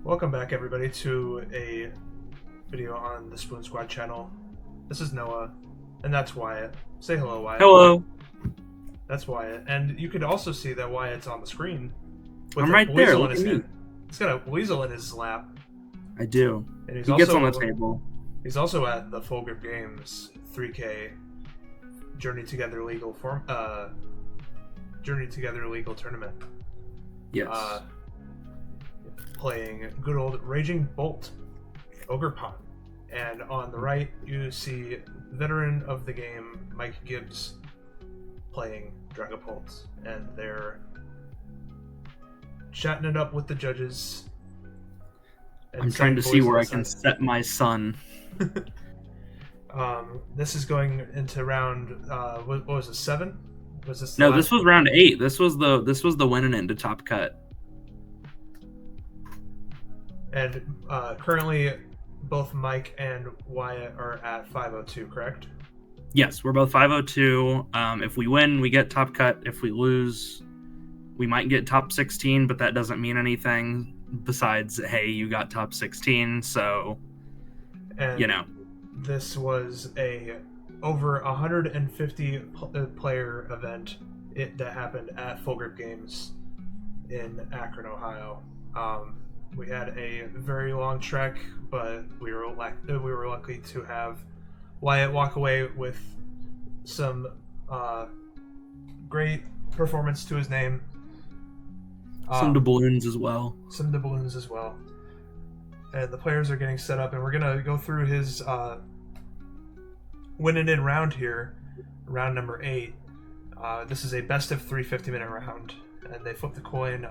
Welcome back, everybody, to a video on the Spoon Squad channel. This is Noah, and that's Wyatt. Say hello, Wyatt. Hello. That's Wyatt, and you could also see that Wyatt's on the screen with I'm a right there. weasel in Look his at me. hand. He's got a weasel in his lap, I do. and He gets on the table. He's also at the Full Grip Games 3K Journey Together Legal tournament. Yes. Playing good old Raging Bolt, Ogre Pond. And on the right, you see veteran of the game, Mike Gibbs, playing Dragapult. And they're chatting it up with the judges. I'm trying to see where I can set my son. This is going into round, what was it, 7? Was this No, this was round 8. This was the winning into top cut. And currently, both Mike and Wyatt are at 502, correct? Yes, we're both 502. If we win, we get top cut. If we lose, we might get top 16, but that doesn't mean anything besides, hey, you got top 16, so, and you know. This was a over 150 player event that happened at Full Grip Games in Akron, Ohio. We had a very long trek, but we were lucky to have Wyatt walk away with some great performance to his name. Some doubloons as well. And the players are getting set up, and we're going to go through his winning in round here, round number 8. This is a best of 3 50-minute round, and they flip the coin.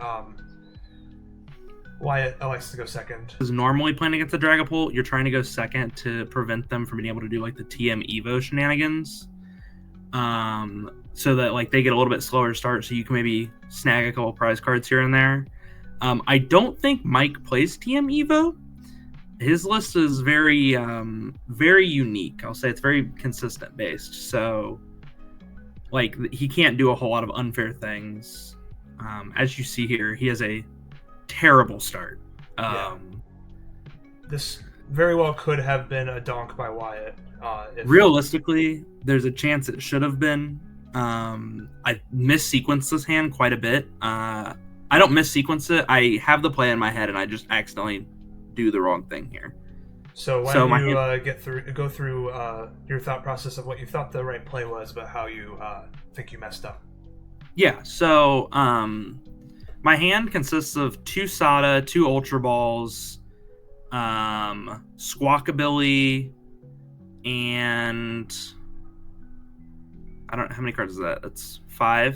Wyatt likes to go second. Because normally playing against the Dragapult, you're trying to go second to prevent them from being able to do like the TM Evo shenanigans. So that like they get a little bit slower start, so you can maybe snag a couple prize cards here and there. I don't think Mike plays TM Evo. His list is very very unique. I'll say it's very consistent based. So like he can't do a whole lot of unfair things. As you see here, he has a terrible start. This very well could have been a donk by Wyatt. Realistically, there's a chance it should have been. I missequenced this hand quite a bit. I don't missequence it. I have the play in my head, and I just accidentally do the wrong thing here. So why don't you go through your thought process of what you thought the right play was, but how you think you messed up? Yeah. So my hand consists of 2 Sada, 2 Ultra Balls, Squawkabilly, and I don't know how many cards is that. It's 5.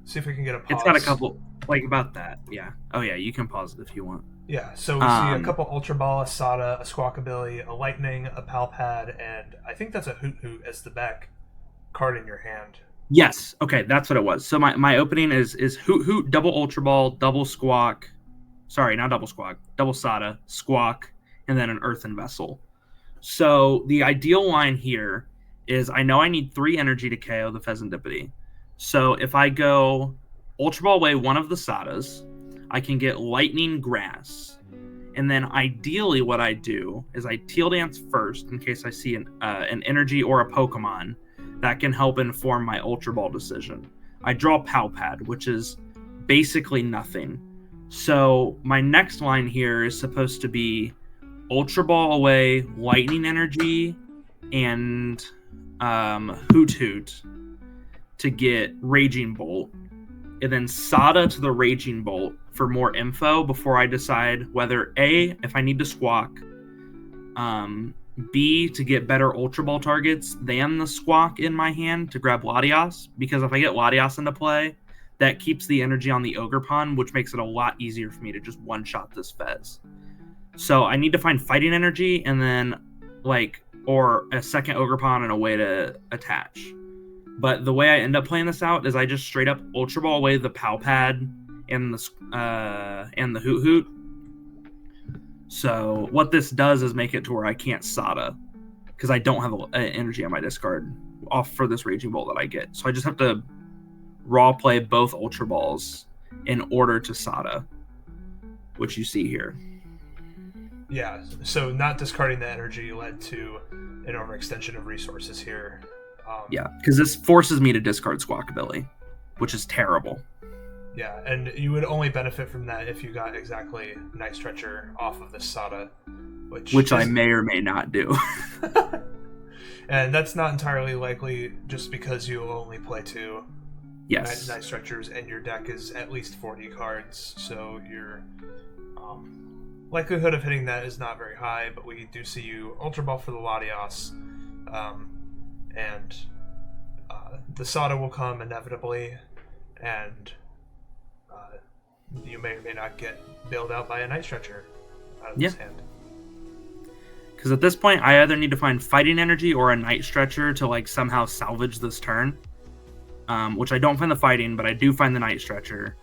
See if we can get a pause. It's got a couple, like about that. Yeah. Oh yeah, you can pause it if you want. Yeah. So we see a couple Ultra Ball, a Sada, a Squawkabilly, a Lightning, a Palpad, and I think that's a Hoot Hoot as the back card in your hand. Yes. Okay, that's what it was. So my opening is Hoot Hoot, double Ultra Ball, double Squawk. Sorry, not double Squawk. Double Sada, Squawk, and then an Earthen Vessel. So the ideal line here is I know I need 3 energy to KO the Pheasantipity. So if I go Ultra Ball away one of the Sadas, I can get Lightning Grass. And then ideally what I do is I Teal Dance first in case I see an energy or a Pokemon that can help inform my Ultra Ball decision. I draw Palpad, which is basically nothing. So my next line here is supposed to be Ultra Ball away, Lightning Energy, and Hoot Hoot to get Raging Bolt. And then Sada to the Raging Bolt for more info before I decide whether A, if I need to Squawk, B, to get better Ultra Ball targets than the Squawk in my hand to grab Latias, because if I get Latias into play, that keeps the energy on the Ogre Pond, which makes it a lot easier for me to just one-shot this Fez. So I need to find Fighting Energy and then, or a second Ogre Pond and a way to attach. But the way I end up playing this out is I just straight up Ultra Ball away the Palpad and the Hoot Hoot. So what this does is make it to where I can't Sada because I don't have energy on my discard off for this Raging Bolt that I get. So I just have to raw play both Ultra Balls in order to Sada. which you see here. Yeah, so not discarding the energy led to an overextension of resources here. Yeah, because this forces me to discard Squawkabilly, which is terrible. Yeah, and you would only benefit from that if you got exactly Night Stretcher off of the Sada, which I may or may not do. And that's not entirely likely just because you'll only play 2 Yes. Night Stretchers and your deck is at least 40 cards, so your likelihood of hitting that is not very high, but we do see you Ultra Ball for the Latios, and the Sada will come inevitably, and you may or may not get bailed out by a Night Stretcher out of this hand. Because at this point, I either need to find Fighting Energy or a Night Stretcher to like somehow salvage this turn. Which I don't find the Fighting, but I do find the Night Stretcher.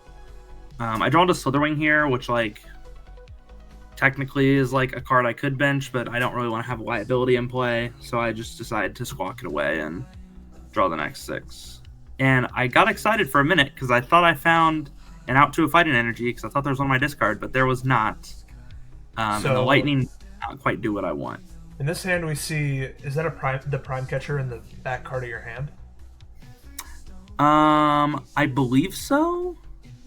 I draw to Slitherwing here, which like technically is like a card I could bench, but I don't really want to have a liability in play, so I just decided to squawk it away and draw the next 6. And I got excited for a minute because I thought I found an out to a Fighting Energy because I thought there was one on my discard, but there was not. And the Lightning did not quite do what I want. In this hand, we see, is that the Prime Catcher in the back card of your hand? I believe so.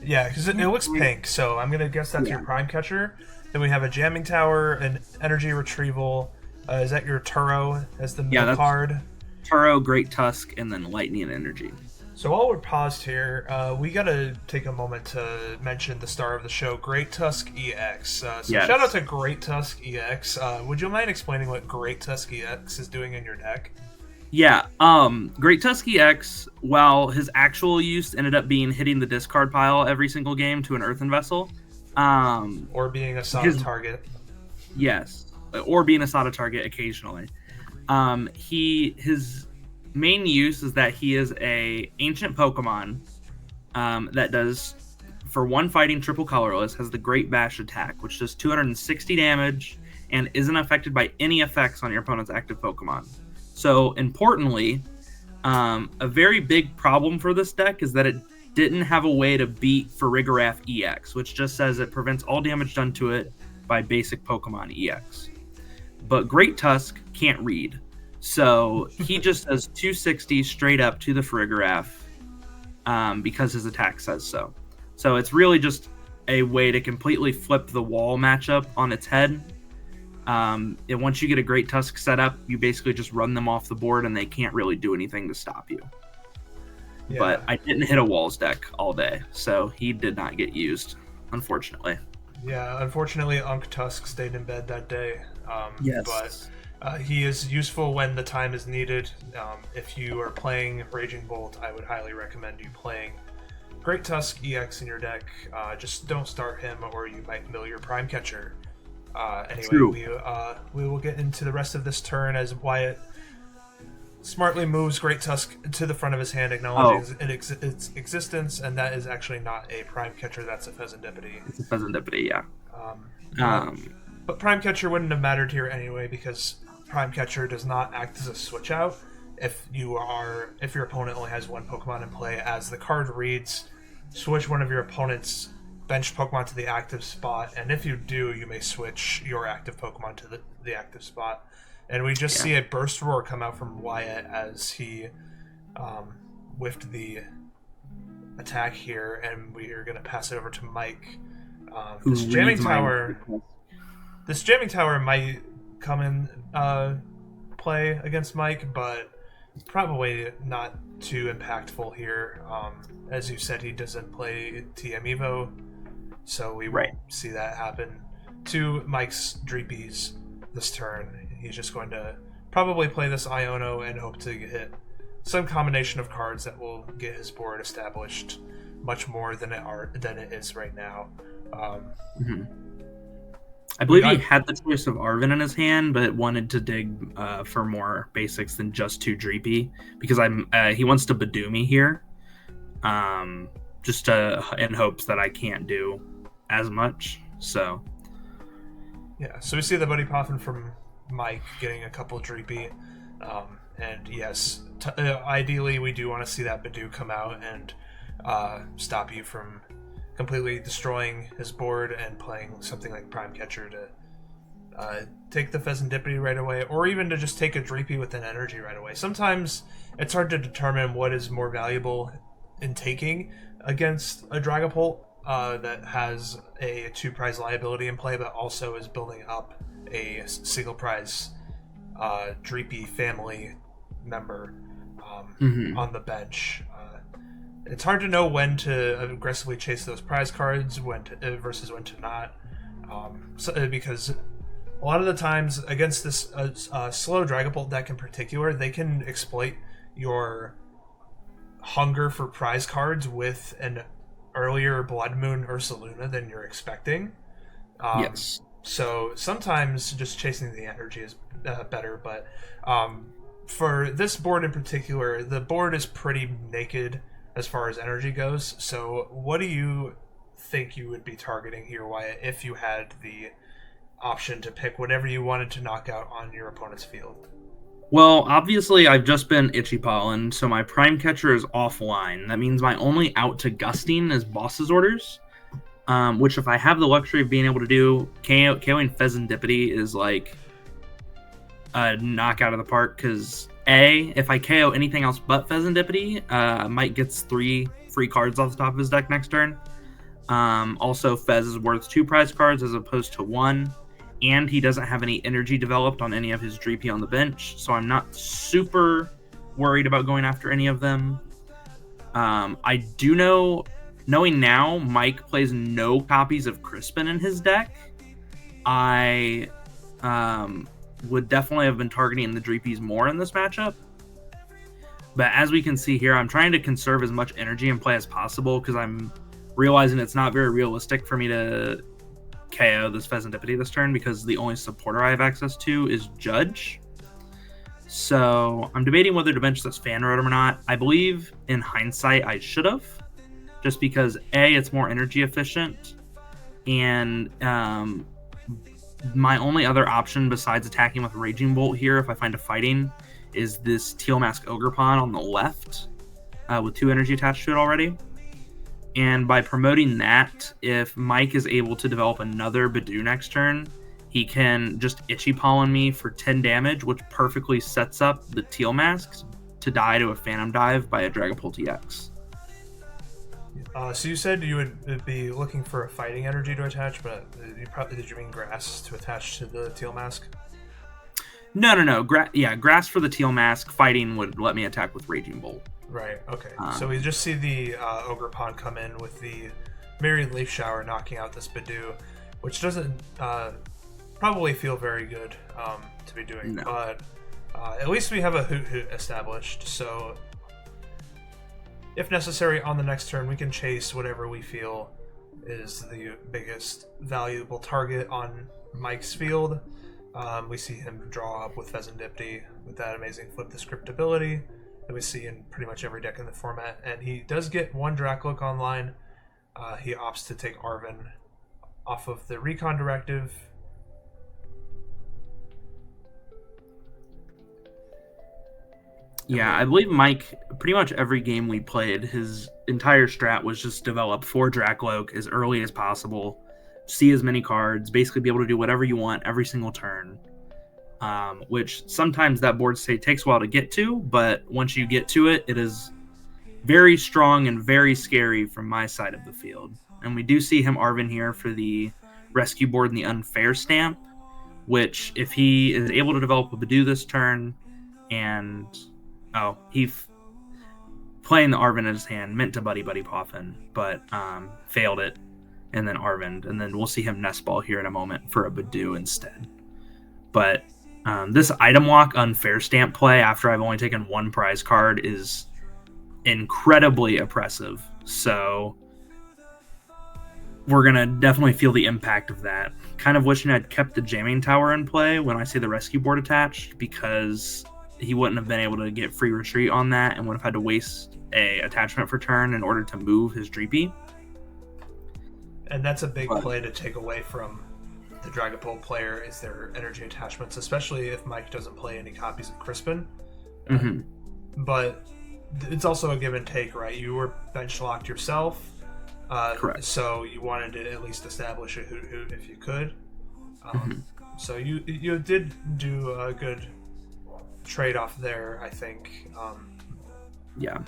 Yeah, because it looks pink, so I'm gonna guess that's your Prime Catcher. Then we have a Jamming Tower, an Energy Retrieval. Is that your Turo as the middle card? Turo, Great Tusk, and then Lightning and Energy. So while we're paused here, we gotta take a moment to mention the star of the show, Great Tusk EX. Shout out to Great Tusk EX. Would you mind explaining what Great Tusk EX is doing in your deck? Yeah, Great Tusk EX, while his actual use ended up being hitting the discard pile every single game to an Earthen Vessel. Or being a Sada target. Yes, or being a Sada target occasionally. His main use is that he is a ancient Pokemon that does, for 1 fighting triple colorless, has the Great Bash attack, which does 260 damage and isn't affected by any effects on your opponent's active Pokemon. So, importantly, a very big problem for this deck is that it didn't have a way to beat Farigiraf EX, which just says it prevents all damage done to it by basic Pokemon EX. But Great Tusk can't read, so he just does 260 straight up to the Farigiraf because his attack says so. So it's really just a way to completely flip the wall matchup on its head. And once you get a Great Tusk set up, you basically just run them off the board and they can't really do anything to stop you. Yeah. But I didn't hit a walls deck all day, so he did not get used, unfortunately. Yeah, unfortunately, Unk Tusk stayed in bed that day. Yes. But he is useful when the time is needed. If you are playing Raging Bolt, I would highly recommend you playing Great Tusk EX in your deck. Just don't start him or you might mill your Prime Catcher. Anyway, we will get into the rest of this turn as Wyatt smartly moves Great Tusk to the front of his hand, acknowledging its existence, and that is actually not a Prime Catcher, that's a Pheasantipity. It's a Pheasantipity, yeah. But Prime Catcher wouldn't have mattered here anyway, because Prime Catcher does not act as a switch out. If your opponent only has 1 Pokemon in play, as the card reads, switch one of your opponent's bench Pokemon to the active spot, and if you do, you may switch your active Pokemon to the active spot. And we just see a Burst Roar come out from Wyatt as he whiffed the attack here, and we are going to pass it over to Mike. This jamming tower might come in play against Mike, but probably not too impactful here. As you said, he doesn't play TM Evo, so we won't see that happen to Mike's Dreepies this turn. He's just going to probably play this Iono and hope to hit some combination of cards that will get his board established much more than it is right now. I believe he had the choice of Arven in his hand, but wanted to dig for more basics than just 2 Dreepy, because he wants to Badoo me here, just in hopes that I can't do as much. So we see the Buddy Poffin from Mike getting a couple Dreepy, and yes, ideally we do want to see that Badoo come out and stop you from completely destroying his board and playing something like Prime Catcher to take the Pheasantipity right away, or even to just take a Dreepy with an energy right away. Sometimes it's hard to determine what is more valuable in taking against a Dragapult that has a 2-prize liability in play, but also is building up a single prize Dreepy family member on the bench. It's hard to know when to aggressively chase those prize cards versus when to not, because a lot of the times against this slow Dragapult deck in particular, they can exploit your hunger for prize cards with an earlier Blood Moon Ursaluna than you're expecting. Yes. So sometimes just chasing the energy is better, but for this board in particular, the board is pretty naked as far as energy goes. So what do you think you would be targeting here, Wyatt, if you had the option to pick whatever you wanted to knock out on your opponent's field? Well, obviously, I've just been Itchy Pollen, so my Prime Catcher is offline. That means my only out to Gusting is Boss's Orders, which if I have the luxury of being able to do, KOing Pheasantipity is like a knockout of the park, because if I KO anything else but Pheasantipity, Mike gets 3 free cards off the top of his deck next turn. Also, Fez is worth 2 prize cards as opposed to 1. And he doesn't have any energy developed on any of his Dreepy on the bench, so I'm not super worried about going after any of them. I do knowing now, Mike plays no copies of Crispin in his deck. I would definitely have been targeting the Dreepies more in this matchup. But as we can see here, I'm trying to conserve as much energy in play as possible because I'm realizing it's not very realistic for me to KO this Pheasantipity this turn because the only supporter I have access to is Judge. So I'm debating whether to bench this Fan Rotom or not. I believe in hindsight I should have, just because it's more energy efficient, and my only other option besides attacking with Raging Bolt here, if I find a fighting, is this Teal Mask Ogrepon on the left with 2 energy attached to it already. And by promoting that, if Mike is able to develop another Bidoof next turn, he can just Itchy Pollen me for 10 damage, which perfectly sets up the Teal Masks to die to a Phantom Dive by a Dragapult EX. So you said you would be looking for a fighting energy to attach, but did you mean grass to attach to the Teal Mask? No. Grass for the Teal Mask. Fighting would let me attack with Raging Bolt. Right, okay. So we just see the Ogrepon come in with the Myriad Leaf Shower knocking out this Bidoof, which doesn't probably feel very good to be doing. No. But at least we have a Hoot established, so if necessary on the next turn, we can chase whatever we feel is the biggest valuable target on Mike's field. We see him draw up with Pheasantipity with that amazing Flip the Script ability that we see in pretty much every deck in the format, and he does get 1 Dracloak online. He opts to take Arven off of the Recon Directive. Yeah, I believe Mike, pretty much every game we played, his entire strat was just develop 4 Dracloak as early as possible, see as many cards, basically be able to do whatever you want every single turn. Which sometimes that board state takes a while to get to, but once you get to it, it is very strong and very scary from my side of the field. And we do see him Arven here for the rescue board and the unfair stamp, which if he is able to develop a Bidoof this turn, and playing the Arven in his hand, meant to Buddy Poffin, but failed it, and then Arvened, and then we'll see him Nest Ball here in a moment for a Bidoof instead. But this item lock unfair stamp play after I've only taken 1 prize card is incredibly oppressive. So we're going to definitely feel the impact of that. Kind of wishing I'd kept the Jamming Tower in play when I see the rescue board attached, because he wouldn't have been able to get free retreat on that and would have had to waste a attachment for turn in order to move his Dreepy. And that's a big play to take away from the Dragapult player, is their energy attachments, especially if Mike doesn't play any copies of Crispin. But it's also a give and take, right? You were bench locked yourself. Correct. So you wanted to at least establish a hoot hoot if you could. Mhm. So you did do a good trade off there, I think. Yeah.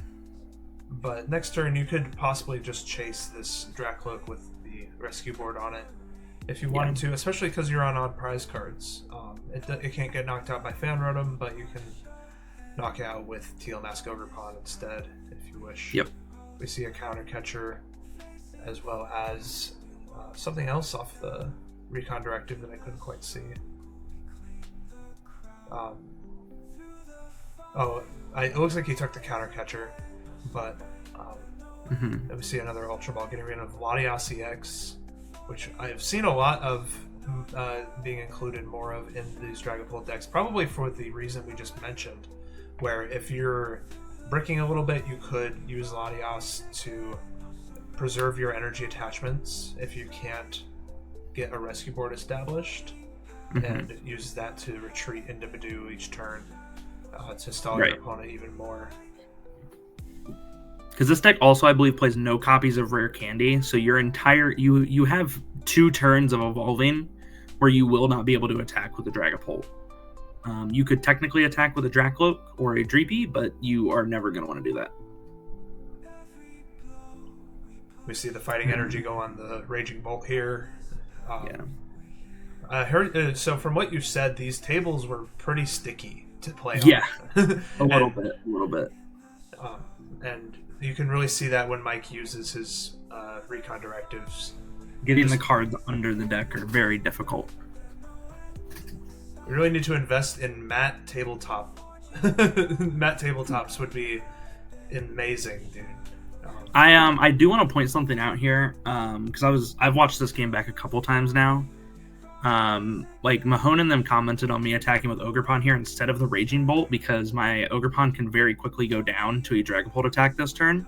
But next turn you could possibly just chase this Dracloak with the rescue board on it if you wanted to, especially because you're on odd prize cards. It can't get knocked out by Fan Rotom, but you can knock it out with Teal Mask Ogre Pawn instead if you wish. Yep. We see a counter catcher as well as something else off the recon directive that I couldn't quite see. It looks like he took the counter catcher, but we see another Ultra Ball getting rid of Latias EX, which I've seen a lot of being included more of in these Dragapult decks, probably for the reason we just mentioned, where if you're bricking a little bit, you could use Latias to preserve your energy attachments if you can't get a rescue board established, and use that to retreat into Badoo each turn to stall your opponent even more. Because this deck also, I believe, plays no copies of Rare Candy, so your entire you have 2 turns of evolving where you will not be able to attack with a Dragapult. You could technically attack with a Dracloak or a Dreepy, but you are never going to want to do that. We see the fighting energy go on the Raging Bolt here. I heard. So from what you said, these tables were pretty sticky to play on. Yeah, a little bit. And you can really see that when Mike uses his recon directives. Getting the cards under the deck are very difficult. We really need to invest in matte tabletop. Matte tabletops would be amazing, dude. I do want to point something out here, because I've watched this game back a couple times now. Like Mahone and them commented on me attacking with Ogerpon here instead of the Raging Bolt, because my Ogerpon can very quickly go down to a Dragapult attack this turn.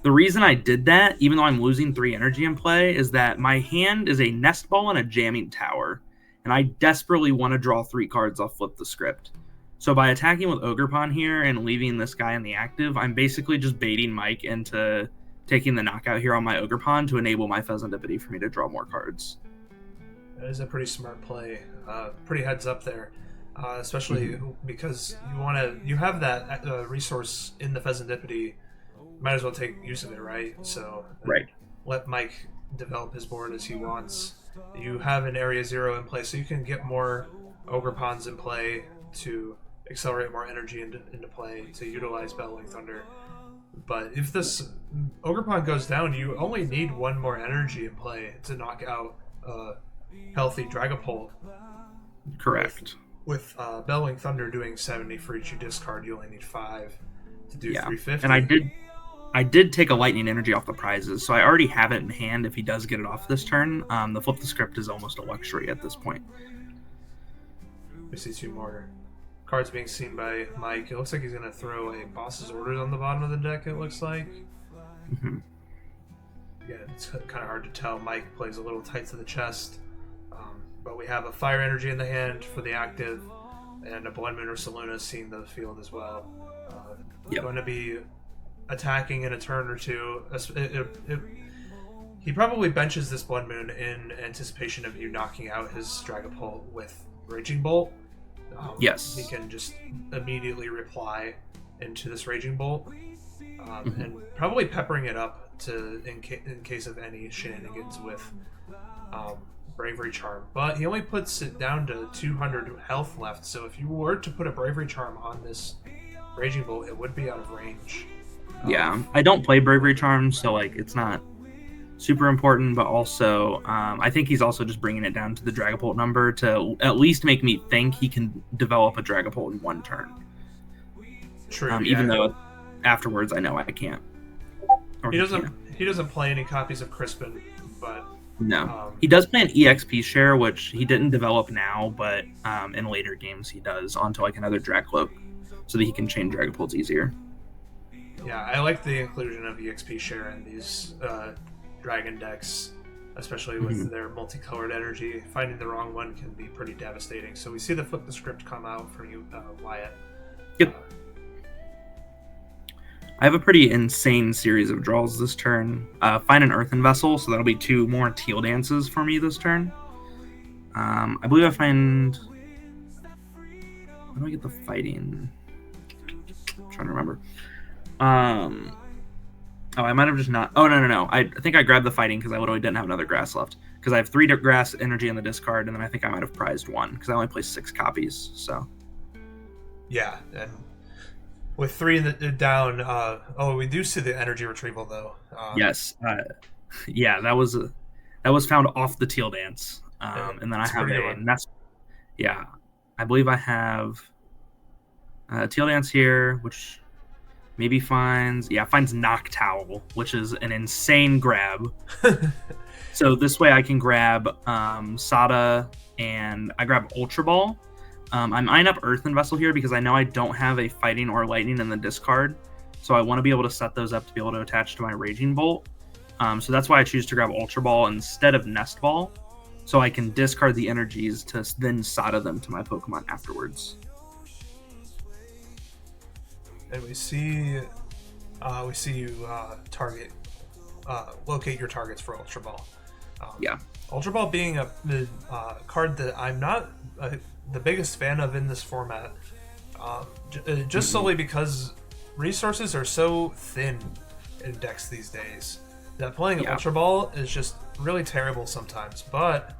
The reason I did that, even though I'm losing 3 energy in play, is that my hand is a Nest Ball and a Jamming Tower, and I desperately want to draw 3 cards off Flip the Script. So by attacking with Ogerpon here and leaving this guy in the active, I'm basically just baiting Mike into taking the knockout here on my Ogerpon to enable my Pheasantipity for me to draw more cards. That is a pretty smart play. Pretty heads up there, especially because you have that resource in the Pheasantipity. Might as well take use of it, right? So let Mike develop his board as he wants. You have an Area 0 in play, so you can get more Ogerpons in play to accelerate more energy into play to utilize Bellowing Thunder. But if this Ogerpon goes down, you only need 1 more energy in play to knock out healthy Dragapult. Correct. With Bellowing Thunder doing 70 for each you discard, you only need 5 to do 350. And I did take a Lightning Energy off the prizes, so I already have it in hand if he does get it off this turn. The Flip the Script is almost a luxury at this point. We see 2 more cards being seen by Mike. It looks like he's going to throw a Boss's Orders on the bottom of the deck, it looks like. Yeah, it's kind of hard to tell. Mike plays a little tight to the chest. But we have a Fire Energy in the hand for the active, and a Blood Moon or Saluna seeing the field as well. Going to be attacking in a turn or 2. He probably benches this Blood Moon in anticipation of you knocking out his Dragapult with Raging Bolt. Yes. He can just immediately reply into this Raging Bolt, and probably peppering it up to in case of any shenanigans with Bravery Charm. But he only puts it down to 200 health left, so if you were to put a Bravery Charm on this Raging Bolt, it would be out of range. I don't play Bravery Charm, so like it's not super important, but also I think he's also just bringing it down to the Dragapult number to at least make me think he can develop a Dragapult in 1 turn. True. Even though afterwards I know I can't. He doesn't play any copies of Crispin, but no. He does play an EXP share, which he didn't develop now, but in later games he does onto like another Dracloak, so that he can chain Dragapults easier. Yeah, I like the inclusion of EXP share in these Dragon decks, especially with their multicolored energy. Finding the wrong one can be pretty devastating. So we see the Flip the Script come out for you, Wyatt. Yep. I have a pretty insane series of draws this turn. Find an Earthen Vessel, so that'll be 2 more Teal Dances for me this turn. I believe I find... How do I get the fighting? I'm trying to remember. Oh, I might have just not... Oh, no. I think I grabbed the fighting because I literally didn't have another grass left. Because I have 3 grass energy in the discard, and then I think I might have prized 1 because I only play 6 copies, so... Yeah, and with 3 down... we do see the energy retrieval, though. Yes. Yeah, that was found off the Teal Dance. And then I have a nest... Yeah. I believe I have a Teal Dance here, which... Maybe finds Knock Towel, which is an insane grab. So this way I can grab Sada, and I grab Ultra Ball. I'm eyeing up Earthen Vessel here because I know I don't have a Fighting or Lightning in the discard. So I want to be able to set those up to be able to attach to my Raging Bolt. So that's why I choose to grab Ultra Ball instead of Nest Ball. So I can discard the energies to then Sada them to my Pokemon afterwards. And we see you locate your targets for Ultra Ball. Ultra Ball being a card that I'm not the biggest fan of in this format, just solely because resources are so thin in decks these days that playing Ultra Ball is just really terrible sometimes. But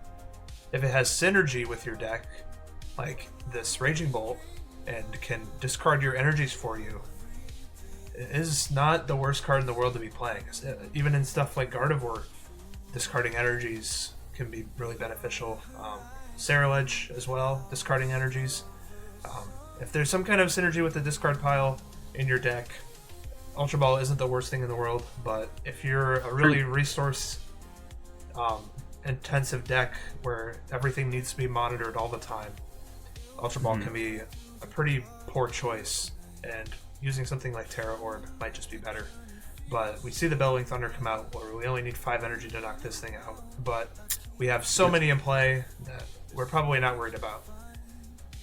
if it has synergy with your deck, like this Raging Bolt, and can discard your energies for you, it is not the worst card in the world to be playing. Even in stuff like Gardevoir, discarding energies can be really beneficial. Saraledge as well, discarding energies. If there's some kind of synergy with the discard pile in your deck, Ultra Ball isn't the worst thing in the world, but if you're a really resource intensive deck where everything needs to be monitored all the time, Ultra Ball can be a pretty poor choice, and using something like Terra Orb might just be better. But we see the Bellowing Thunder come out where we only need 5 energy to knock this thing out, but we have so many in play that we're probably not worried about.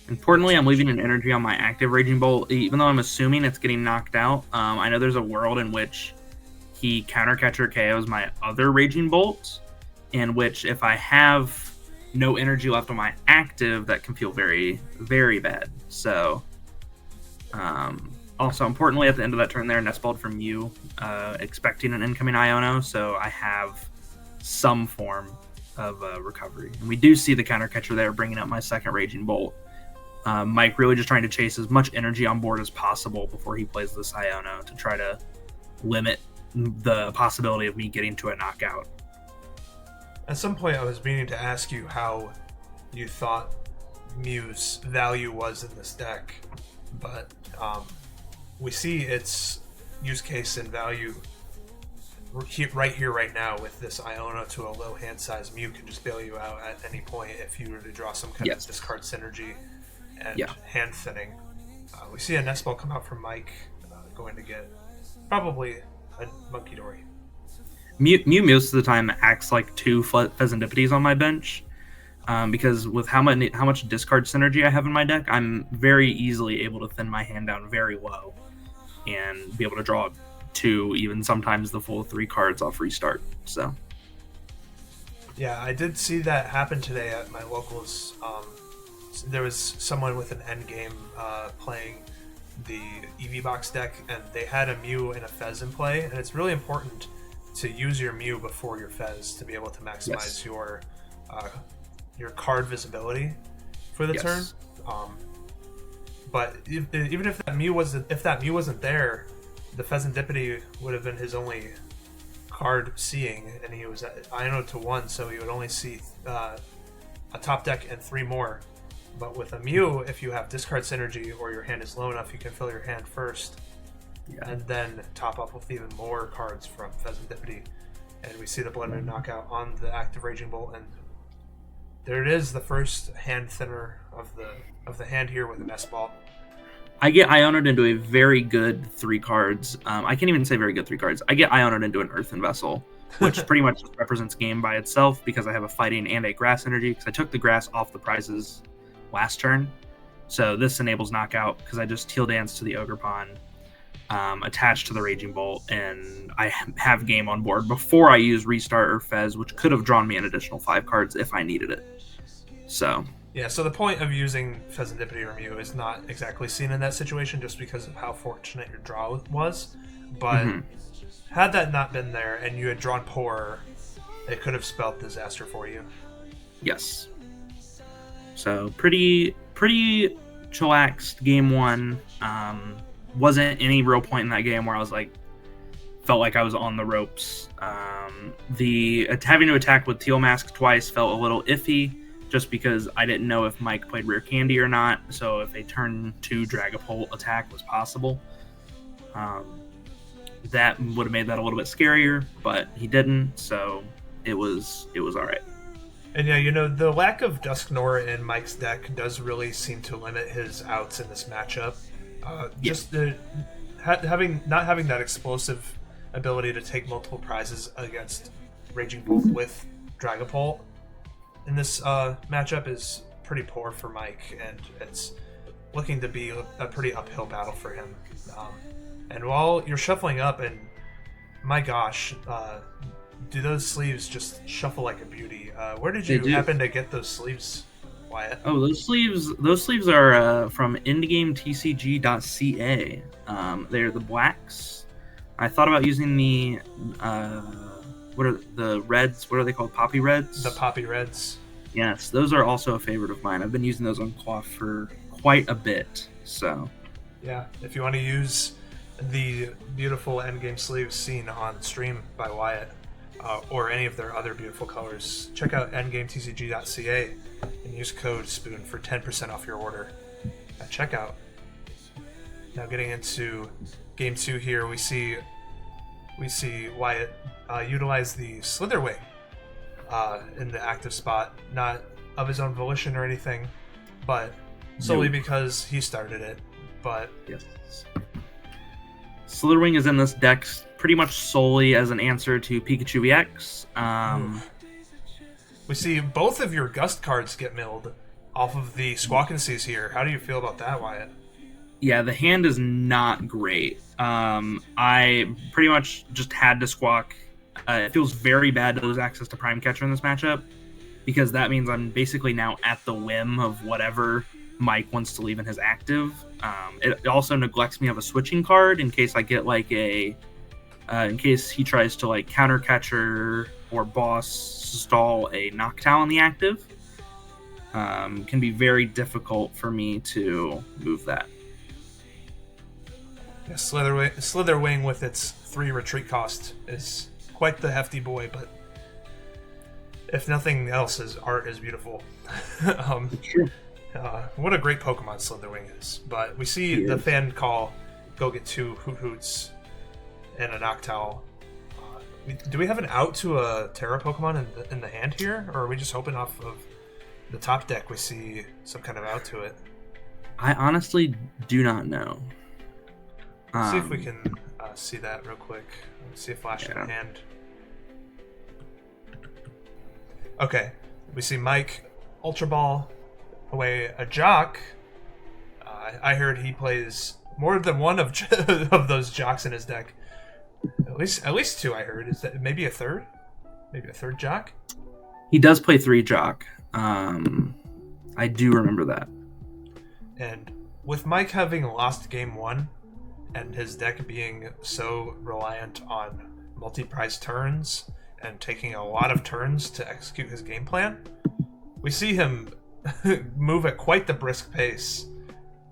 Importantly, I'm leaving an energy on my active Raging Bolt, even though I'm assuming it's getting knocked out. I know there's a world in which he Counter Catcher KOs my other Raging Bolt, in which if I have no energy left on my active, that can feel very, very bad. So, also importantly, at the end of that turn there, Nestballed from you, expecting an incoming Iono, so I have some form of recovery. And we do see the Counter Catcher there bringing up my second Raging Bolt. Mike really just trying to chase as much energy on board as possible before he plays this Iono to try to limit the possibility of me getting to a knockout. At some point, I was meaning to ask you how you thought Mew's value was in this deck, but we see its use case and value right here, right now, with this Iono to a low hand size. Mew can just bail you out at any point if you were to draw some kind of discard synergy and hand thinning. We see a Nestball come out from Mike, going to get probably a Monkey Dory. Mew most of the time acts like 2 Pheasantippities on my bench, because with how much discard synergy I have in my deck, I'm very easily able to thin my hand down very low and be able to draw 2, even sometimes the full 3 cards off restart. So yeah, I did see that happen today at my locals. There was someone with an endgame playing the EV Box deck, and they had a Mew and a Fez in play, and it's really important to use your Mew before your Fez to be able to maximize your card visibility for the turn. But even if that Mew wasn't there, the Pheasantipity would have been his only card seeing, and he was at Iono to 1, so he would only see a top deck and 3 more. But with a Mew, if you have discard synergy or your hand is low enough, you can fill your hand first. And then top up with even more cards from Pheasantipity. And we see the Blood Moon knockout on the active Raging Bolt, and there it is, the first hand thinner of the hand here with an S-Ball. I get Ionoed into a very good 3 cards. I can't even say very good 3 cards. I get Ionoed into an Earthen Vessel, which pretty much represents game by itself because I have a fighting and a grass energy, because I took the grass off the prizes last turn. So this enables knockout because I just Teal Dance to the Ogre Pawn. attached to the Raging Bolt, and I have game on board before I use Restart or Fez, which could have drawn me an additional 5 cards if I needed it. So yeah, so the point of using Fezandipity or Mew is not exactly seen in that situation just because of how fortunate your draw was. But had that not been there and you had drawn Poor, it could have spelled disaster for you. Yes. So pretty chillaxed game 1. Wasn't any real point in that game where I was like, felt like I was on the ropes. The having to attack with Teal Mask twice felt a little iffy, just because I didn't know if Mike played Rare Candy or not. So if a turn 2 Dragapult attack was possible, that would have made that a little bit scarier, but he didn't. So it was all right. And yeah, the lack of Dusknoir in Mike's deck does really seem to limit his outs in this matchup. Just not having that explosive ability to take multiple prizes against Raging Bolt with Dragapult in this matchup is pretty poor for Mike, and it's looking to be a pretty uphill battle for him. And while you're shuffling up, and my gosh, do those sleeves just shuffle like a beauty? Where did you happen to get those sleeves, Wyatt? Oh, those sleeves are from endgametcg.ca. They're the blacks. I thought about using the what are the reds? What are they called? Poppy reds? The Poppy reds. Yes, those are also a favorite of mine. I've been using those on cloth for quite a bit. So yeah, if you want to use the beautiful endgame sleeves seen on stream by Wyatt, or any of their other beautiful colors, check out endgametcg.ca and use code SPOON for 10% off your order at checkout. Now getting into game 2 here, we see Wyatt utilize the Slitherwing in the active spot, not of his own volition or anything, but solely because he started it. But yes, Slitherwing is in this deck pretty much solely as an answer to Pikachu EX. We see both of your Gust cards get milled off of the Squawkencies here. How do you feel about that, Wyatt? Yeah, the hand is not great. I pretty much just had to Squawk. It feels very bad to lose access to Prime Catcher in this matchup, because that means I'm basically now at the whim of whatever Mike wants to leave in his active. It also neglects me of a switching card in case I get like in case he tries to like counter catcher or boss stall a Noctowl in the active. Can be very difficult for me to move that. Yeah, Slitherwing with its 3 retreat cost is quite the hefty boy, but if nothing else, his art is beautiful. Sure. What a great Pokemon Slitherwing is. But we see the fan call go get 2 Hoots and a Noctowl. Do we have an out to a Terra Pokemon in the hand here? Or are we just hoping off of the top deck we see some kind of out to it? I honestly do not know. Let's see if we can see that real quick. Let's see a flash in the hand. Okay, we see Mike Ultra Ball away a Jock. I heard he plays more than one of those Jocks in his deck. At least 2. I heard. Is that maybe a third? Maybe a third Jock? He does play 3 Jock. I do remember that. And with Mike having lost game 1 and his deck being so reliant on multi-prize turns and taking a lot of turns to execute his game plan, we see him move at quite the brisk pace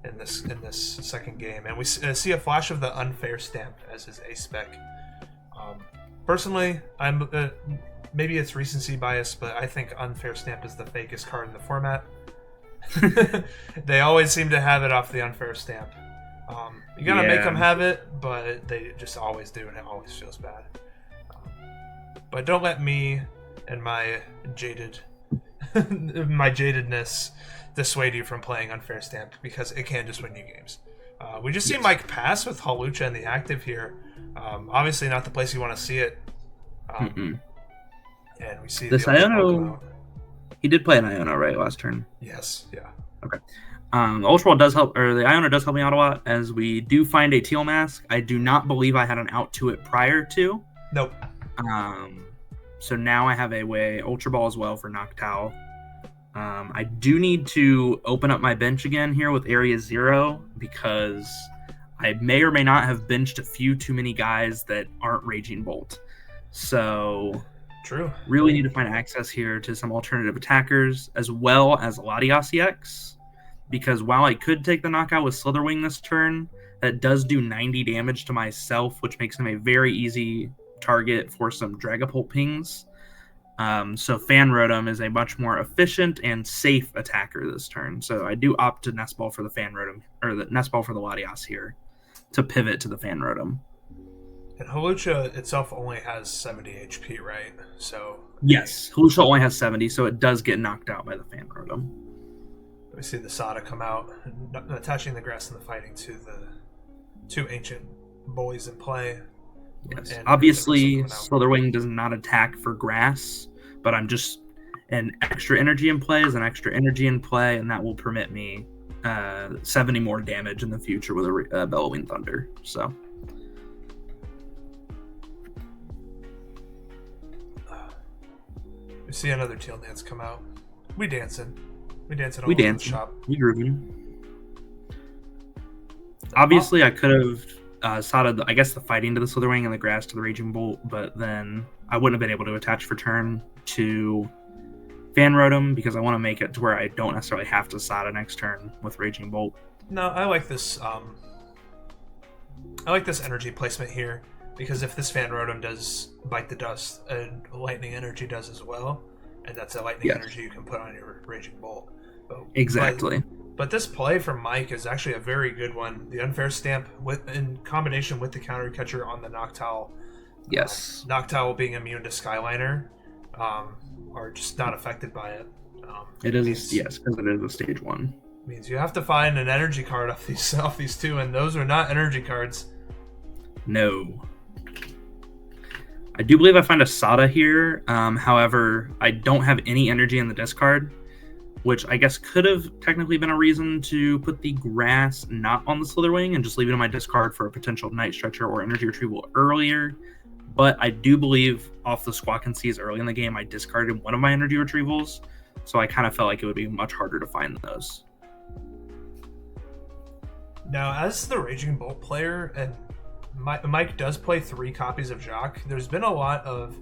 in this second game, and we see a flash of the Unfair Stamp as his ace spec. Personally, I'm maybe it's recency bias, but I think Unfair Stamp is the fakest card in the format. They always seem to have it off the Unfair Stamp. You gotta make them have it, but they just always do, and it always feels bad. But don't let me and my jadedness dissuade you from playing Unfair Stamp, because it can just win you games. We just see Mike pass with Hawlucha in the active here. Obviously not the place you want to see it. And we see this Iono. He did play an Iono, right, last turn? Yes, yeah. Okay. The Ultra Ball does help, or the Iona does help me out a lot, as we do find a Teal Mask. I do not believe I had an out to it prior to. Nope. So now I have a way Ultra Ball as well for Noctowl. I do need to open up my bench again here with Area 0 because I may or may not have benched a few too many guys that aren't Raging Bolt. So true. Really need to find access here to some alternative attackers as well as Latias EX, because while I could take the knockout with Slitherwing this turn, that does do 90 damage to myself, which makes him a very easy target for some Dragapult pings. So Fan Rotom is a much more efficient and safe attacker this turn. So I do opt to Nest Ball for the Fan Rotom, or the Nest Ball for the Latias here, to pivot to the Fan Rotom. And Hawlucha itself only has 70 HP, right? So yes, Hawlucha only has 70, so it does get knocked out by the Fan Rotom. We see the Sada come out, attaching the grass and the fighting to the two ancient boys in play. Yes, obviously Slitherwing does not attack for grass, but I'm just an extra energy in play is an extra energy in play, and that will permit me 70 more damage in the future with a Bellowing Thunder. So we see another Teal Dance come out. We dancing all we over dancing. the shop. We grooving. Obviously, I could have sodded, I guess, the fighting to the Slitherwing and the grass to the Raging Bolt, but then I wouldn't have been able to attach for turn to Fan Rotom because I want to make it to where I don't necessarily have to Sada next turn with Raging Bolt. No, I like this. I like this energy placement here because if this Fan Rotom does Bite the Dust, Lightning Energy does as well, and that's a Lightning Energy you can put on your Raging Bolt. Exactly. But this play from Mike is actually a very good one. The Unfair Stamp in combination with the Counter Catcher on the Noctowl. Yes. Noctowl being immune to Skyliner, are just not affected by it. It is, yes, because it is a stage 1. Means you have to find an energy card off these two, and those are not energy cards. No. I do believe I find a Sada here. However, I don't have any energy in the discard, which I guess could have technically been a reason to put the grass not on the Slitherwing and just leave it in my discard for a potential Night Stretcher or energy retrieval earlier. But I do believe off the Squawk and Seas early in the game, I discarded one of my energy retrievals, so I kind of felt like it would be much harder to find those. Now, as the Raging Bolt player, and Mike does play 3 copies of Jock, there's been a lot of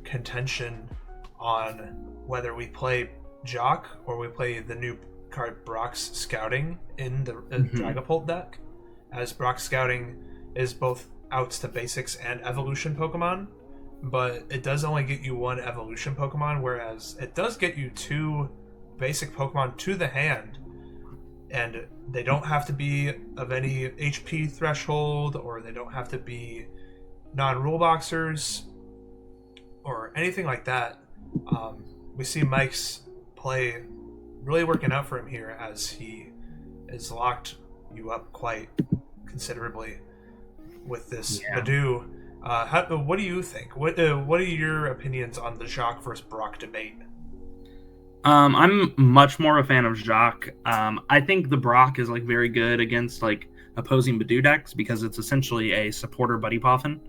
contention on whether we play Jock or we play the new card Brock's Scouting in the Dragapult deck, as Brock's Scouting is both outs to basics and evolution Pokemon, but it does only get you 1 evolution Pokemon, whereas it does get you 2 basic Pokemon to the hand, and they don't have to be of any HP threshold, or they don't have to be non-rule boxers or anything like that. We see Mike's play really working out for him here, as he is locked you up quite considerably with this Badoo. What do you think? What are your opinions on the Jacques versus Brock debate? I'm much more a fan of Jacques. I think the Brock is very good against opposing Badoo decks because it's essentially a supporter Buddy Poffin,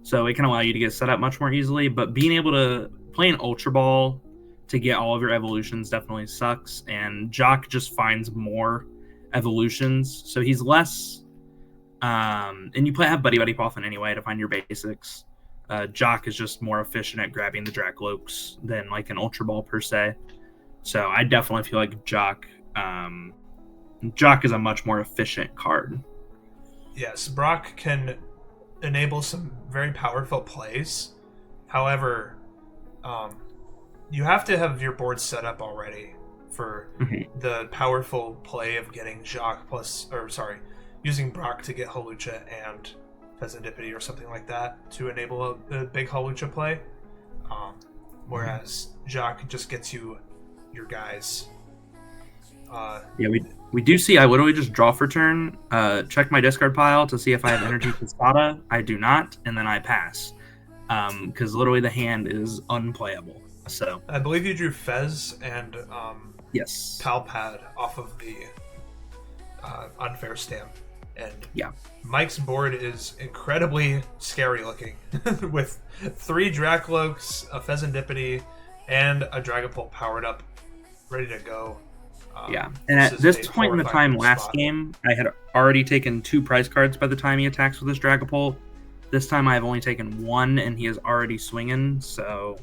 so it can allow you to get set up much more easily. But being able to play an Ultra Ball to get all of your evolutions definitely sucks, and Jacques just finds more evolutions, so he's less. And you have Buddy Poffin anyway to find your basics. Jacques is just more efficient at grabbing the Dracloaks than an Ultra Ball per se. So I definitely feel like Jacques is a much more efficient card. Yes, Brock can enable some very powerful plays. However, you have to have your board set up already for the powerful play of getting Jacques using Brock to get Hawlucha and Pheasantipity or something like that to enable a big Hawlucha play. Whereas Jacques just gets you your guys. We do see I literally just draw for turn, check my discard pile to see if I have energy for Sada. I do not, and then I pass. Because literally the hand is unplayable. So I believe you drew Fez and yes, Palpad off of the unfair stamp. And Yeah. Mike's board is incredibly scary looking, with 3 Dracloaks, a Pheasantipity, and a Dragapult powered up, ready to go. Yeah, and at this point in the time last spot. game, I had already taken 2 prize cards by the time he attacks with his Dragapult. This time I've only taken 1, and he is already swinging, so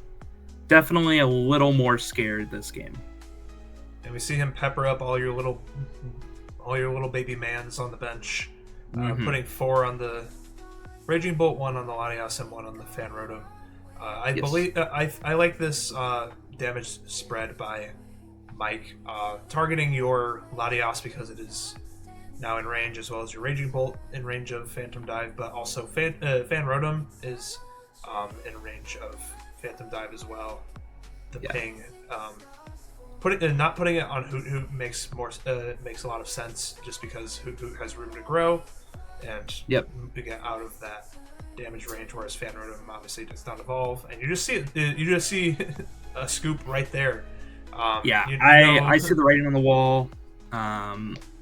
definitely a little more scared this game. And we see him pepper up all your little baby mans on the bench, putting 4 on the Raging Bolt, 1 on the Latias, and 1 on the Fan Rotom. I believe I like this damage spread by Mike, targeting your Latias because it is now in range, as well as your Raging Bolt in range of Phantom Dive, but also Fan Rotom is in range of Phantom Dive as well. The ping, not putting it on Hoot makes a lot of sense, just because Hoot has room to grow, and we get out of that damage range, whereas Fan Rotom obviously does not evolve, and you just see a scoop right there. I see the writing on the wall.